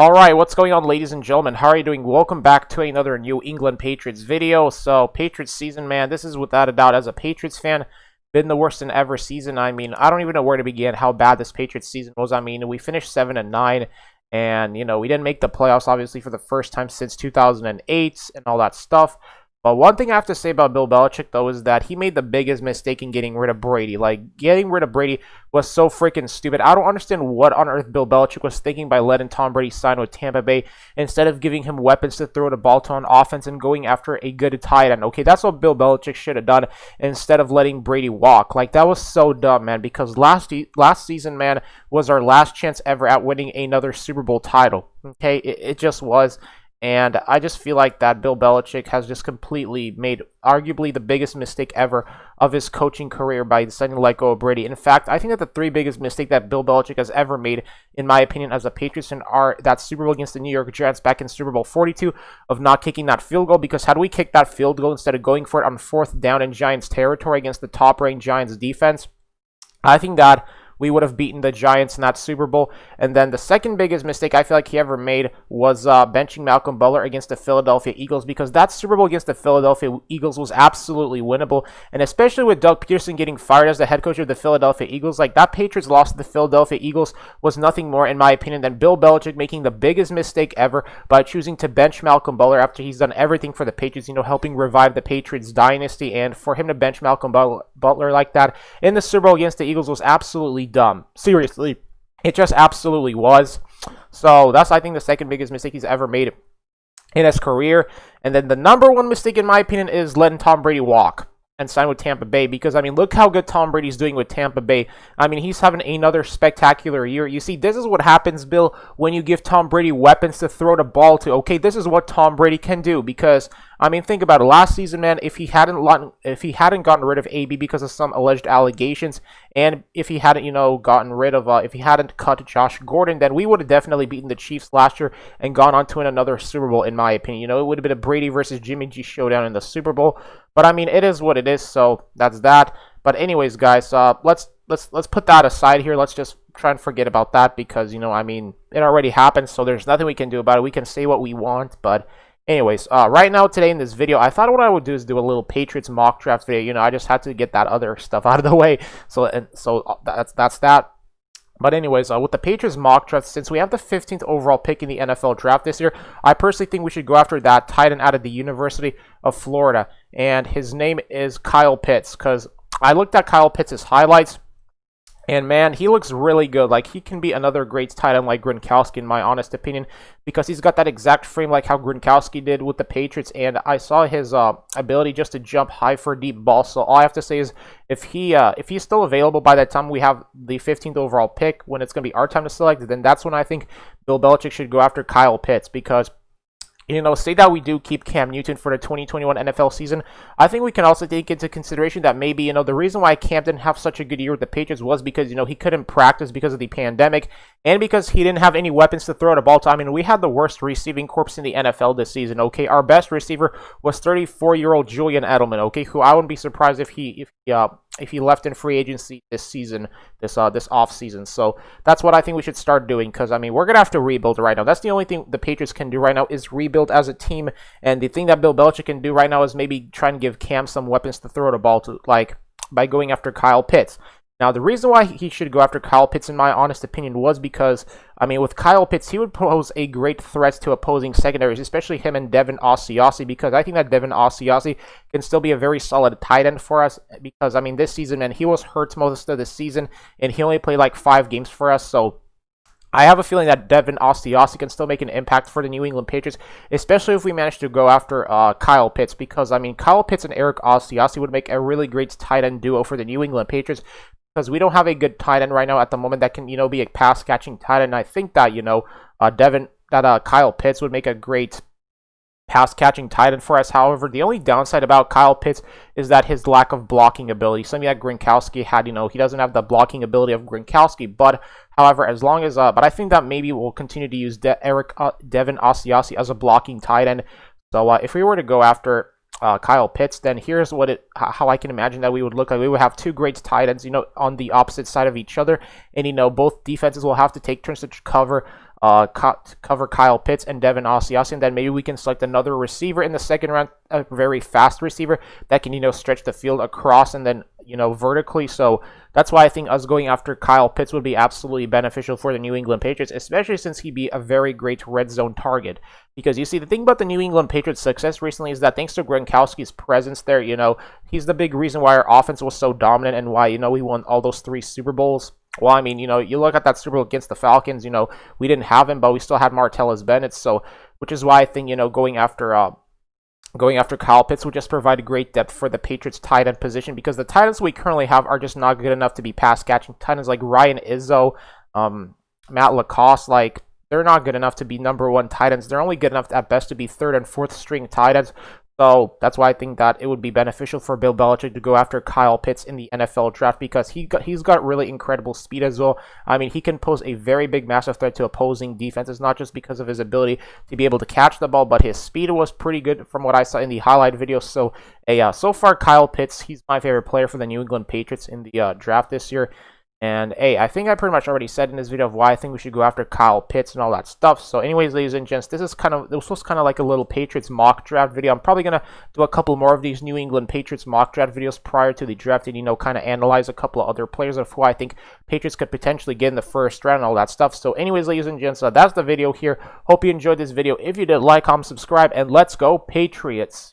Alright, what's going on, ladies and gentlemen? How are you doing? Welcome back to another New England Patriots video. So, Patriots season, man, this is without a doubt, as a Patriots fan, been the worst than ever season. I mean, I don't even know where to begin how bad this Patriots season was. I mean, we finished 7-9, and, we didn't make the playoffs, obviously, for the first time since 2008 and all that stuff. But one thing I have to say about Bill Belichick, though, is that he made the biggest mistake in getting rid of Brady. Like, getting rid of Brady was so freaking stupid. I don't understand what on earth Bill Belichick was thinking by letting Tom Brady sign with Tampa Bay instead of giving him weapons to throw the ball to on offense and going after a good tight end. Okay, that's what Bill Belichick should have done instead of letting Brady walk. Like, that was so dumb, man, because last season, man, was our last chance ever at winning another Super Bowl title. Okay, it just was. And I just feel like that Bill Belichick has just completely made arguably the biggest mistake ever of his coaching career by deciding to let go of Brady. In fact, I think that the three biggest mistakes that Bill Belichick has ever made, in my opinion, as a Patriots fan, are that Super Bowl against the New York Giants back in Super Bowl 42 of not kicking that field goal, because had we kicked that field goal instead of going for it on 4th down in Giants territory against the top-ranked Giants defense, I think that we would have beaten the Giants in that Super Bowl. And then the second biggest mistake I feel like he ever made was benching Malcolm Butler against the Philadelphia Eagles, because that Super Bowl against the Philadelphia Eagles was absolutely winnable. And especially with Doug Peterson getting fired as the head coach of the Philadelphia Eagles, like, that Patriots loss to the Philadelphia Eagles was nothing more, in my opinion, than Bill Belichick making the biggest mistake ever by choosing to bench Malcolm Butler after he's done everything for the Patriots, helping revive the Patriots dynasty. And for him to bench Malcolm Butler like that in the Super Bowl against the Eagles was absolutely dumb. Seriously, it just absolutely was. So that's, I think, the second biggest mistake he's ever made in his career. And then the number one mistake, in my opinion, is letting Tom Brady walk and sign with Tampa Bay, because, I mean, look how good Tom Brady's doing with Tampa Bay. I mean, he's having another spectacular year. You see, this is what happens, Bill, when you give Tom Brady weapons to throw the ball to. Okay, this is what Tom Brady can do, because, I mean, think about it. Last season, man, if he hadn't gotten rid of AB because of some alleged allegations, and if he hadn't, if he hadn't cut Josh Gordon, then we would have definitely beaten the Chiefs last year and gone on to another Super Bowl, in my opinion. It would have been a Brady versus Jimmy G showdown in the Super Bowl. But, I mean, it is what it is, so that's that. But anyways, guys, let's put that aside here. Let's just try and forget about that, because, I mean, it already happened, so there's nothing we can do about it. We can say what we want, but anyways, right now, today in this video, I thought what I would do is do a little Patriots mock draft video. I just had to get that other stuff out of the way, so that's that. But anyways, with the Patriots mock draft, since we have the 15th overall pick in the NFL draft this year, I personally think we should go after that tight end out of the University of Florida. And his name is Kyle Pitts, because I looked at Kyle Pitts' highlights, and, man, he looks really good. Like, he can be another great tight end like Gronkowski, in my honest opinion, because he's got that exact frame like how Gronkowski did with the Patriots. And I saw his ability just to jump high for a deep ball. So all I have to say is, if he's still available by that time we have the 15th overall pick, when it's going to be our time to select, then that's when I think Bill Belichick should go after Kyle Pitts, because, say that we do keep Cam Newton for the 2021 NFL season, I think we can also take into consideration that maybe, the reason why Cam didn't have such a good year with the Patriots was because, he couldn't practice because of the pandemic, and because he didn't have any weapons to throw the ball to. I mean, we had the worst receiving corps in the NFL this season, okay? Our best receiver was 34-year-old Julian Edelman, okay? Who I wouldn't be surprised if he left in free agency this season, this off season. So that's what I think we should start doing, because, I mean, we're gonna have to rebuild right now. That's the only thing the Patriots can do right now, is rebuild as a team. And the thing that Bill Belichick can do right now is maybe try and give Cam some weapons to throw the ball to, like by going after Kyle Pitts. Now, the reason why he should go after Kyle Pitts, in my honest opinion, was because, I mean, with Kyle Pitts, he would pose a great threat to opposing secondaries, especially him and Devin Asiasi, because I think that Devin Asiasi can still be a very solid tight end for us, because, I mean, this season, man, he was hurt most of the season, and he only played like 5 games for us, so I have a feeling that Devin Asiasi can still make an impact for the New England Patriots, especially if we manage to go after Kyle Pitts, because, I mean, Kyle Pitts and Eric Asiasi would make a really great tight end duo for the New England Patriots, because we don't have a good tight end right now at the moment that can, be a pass-catching tight end. I think that, Kyle Pitts would make a great pass-catching tight end for us. However, the only downside about Kyle Pitts is that his lack of blocking ability. Something that Gronkowski had, he doesn't have the blocking ability of Gronkowski. But, however, but I think that maybe we'll continue to use Devin Asiasi as a blocking tight end. So, if we were to go after Kyle Pitts, then here's how I can imagine that we would look like. We would have 2 great tight ends, on the opposite side of each other, and both defenses will have to take turns to cover cover Kyle Pitts and Devin Asiasi, and then maybe we can select another receiver in the second round, a very fast receiver that can, stretch the field across and then, vertically. So that's why I think us going after Kyle Pitts would be absolutely beneficial for the New England Patriots, especially since he'd be a very great red zone target. Because you see, the thing about the New England Patriots' success recently is that thanks to Gronkowski's presence there, he's the big reason why our offense was so dominant and why, we won all those 3 Super Bowls. Well, I mean, you look at that Super Bowl against the Falcons, we didn't have him, but we still had Martellus Bennett, so, which is why I think, going after Kyle Pitts would just provide great depth for the Patriots tight end position, because the tight ends we currently have are just not good enough to be pass catching tight ends. Like Ryan Izzo, Matt Lacoste, like, they're not good enough to be number 1 tight ends. They're only good enough at best to be 3rd and 4th string tight ends. So that's why I think that it would be beneficial for Bill Belichick to go after Kyle Pitts in the NFL draft, because he's got really incredible speed as well. I mean, he can pose a very big, massive threat to opposing defenses, not just because of his ability to be able to catch the ball, but his speed was pretty good from what I saw in the highlight video. So, so far, Kyle Pitts, he's my favorite player for the New England Patriots in the draft this year. And, I think I pretty much already said in this video of why I think we should go after Kyle Pitts and all that stuff. So anyways, ladies and gents, this was kind of like a little Patriots mock draft video. I'm probably going to do a couple more of these New England Patriots mock draft videos prior to the draft and, kind of analyze a couple of other players of who I think Patriots could potentially get in the first round and all that stuff. So anyways, ladies and gents, that's the video here. Hope you enjoyed this video. If you did, like, comment, subscribe, and let's go Patriots.